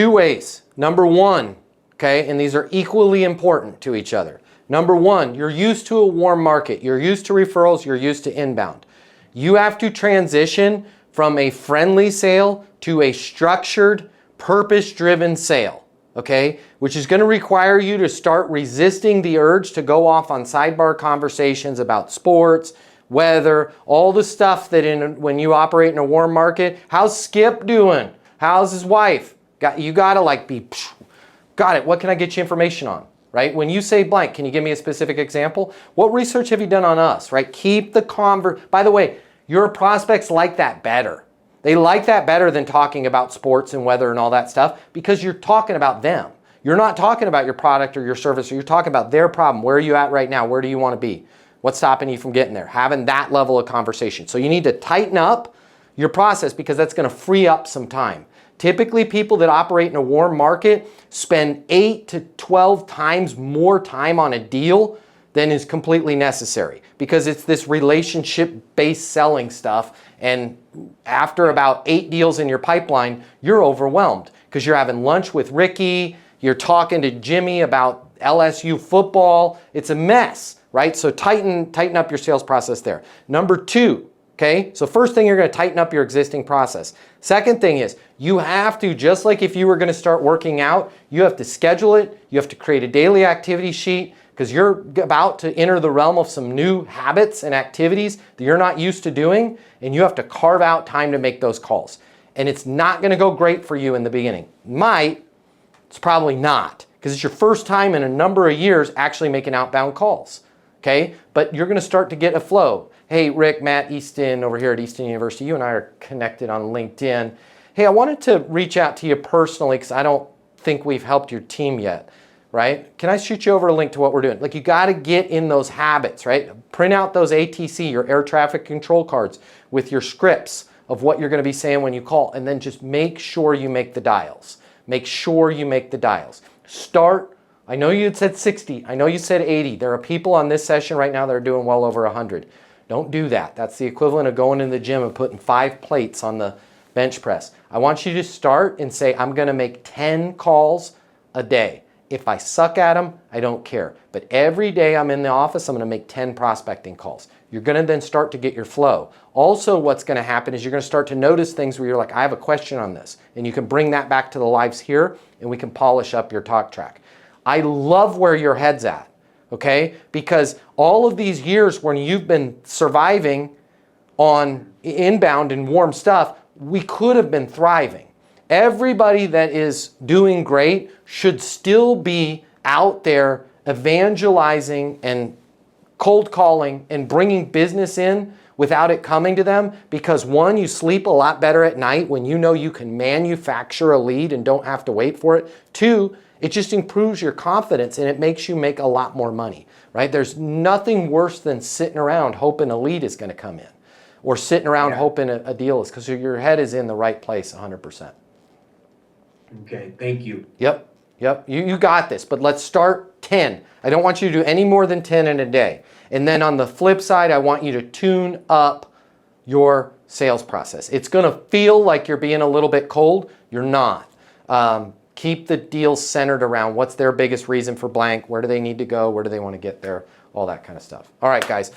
Two ways. Number one, okay, and these are equally important to each other. Number one, you're used to a warm market. You're used to referrals. You're used to inbound. You have to transition from a friendly sale to a structured, purpose-driven sale, okay? Which is going to require you to start resisting the urge to go off on sidebar conversations about sports, weather, all the stuff that when you operate in a warm market. How's Skip doing? How's his wife? You gotta like be, got it, what can I get you information on? Right? When you say blank, can you give me a specific example? What research have you done on us? Right? Keep the by the way, your prospects like that better. They like that better than talking about sports and weather and all that stuff because you're talking about them. You're not talking about your product or your service, or you're talking about their problem. Where are you at right now? Where do you want to be? What's stopping you from getting there? Having that level of conversation. So you need to tighten up your process because that's going to free up some time. Typically, people that operate in a warm market spend 8 to 12 times more time on a deal than is completely necessary because it's this relationship-based selling stuff. And after about 8 deals in your pipeline, you're overwhelmed because you're having lunch with Ricky, you're talking to Jimmy about LSU football. It's a mess, right? So tighten up your sales process there. Number two, okay? So first thing, you're going to tighten up your existing process. Second thing is you have to, just like if you were going to start working out, you have to schedule it. You have to create a daily activity sheet because you're about to enter the realm of some new habits and activities that you're not used to doing, and you have to carve out time to make those calls. And it's not going to go great for you in the beginning. Might, it's probably not, because it's your first time in a number of years actually making outbound calls, okay? But you're going to start to get a flow. Hey, Rick, Matt Easton over here at Easton University. You and I are connected on LinkedIn. Hey, I wanted to reach out to you personally because I don't think we've helped your team yet, right? Can I shoot you over a link to what we're doing? Like, you got to get in those habits, right? Print out those ATC, your air traffic control cards, with your scripts of what you're going to be saying when you call, and then just make sure you make the dials. Make sure you make the dials. Start. I know you had said 60. I know you said 80. There are people on this session right now that are doing well over 100. Don't do that. That's the equivalent of going in the gym and putting 5 plates on the bench press. I want you to start and say, I'm going to make 10 calls a day. If I suck at them, I don't care. But every day I'm in the office, I'm going to make 10 prospecting calls. You're going to then start to get your flow. Also, what's going to happen is you're going to start to notice things where you're like, I have a question on this. And you can bring that back to the lives here, and we can polish up your talk track. I love where your head's at. Okay? Because all of these years when you've been surviving on inbound and warm stuff, we could have been thriving. Everybody that is doing great should still be out there evangelizing and cold calling and bringing business in without it coming to them, because one, you sleep a lot better at night when you know you can manufacture a lead and don't have to wait for it. Two, it just improves your confidence and it makes you make a lot more money, right? There's nothing worse than sitting around hoping a lead is going to come in, or sitting around hoping a deal is, because your head is in the right place 100%. Okay, thank you. Yep. You got this, but let's start 10. I don't want you to do any more than 10 in a day. And then on the flip side, I want you to tune up your sales process. It's going to feel like you're being a little bit cold. You're not. Keep the deals centered around what's their biggest reason for blank, where do they need to go, where do they want to get there, all that kind of stuff. All right, guys.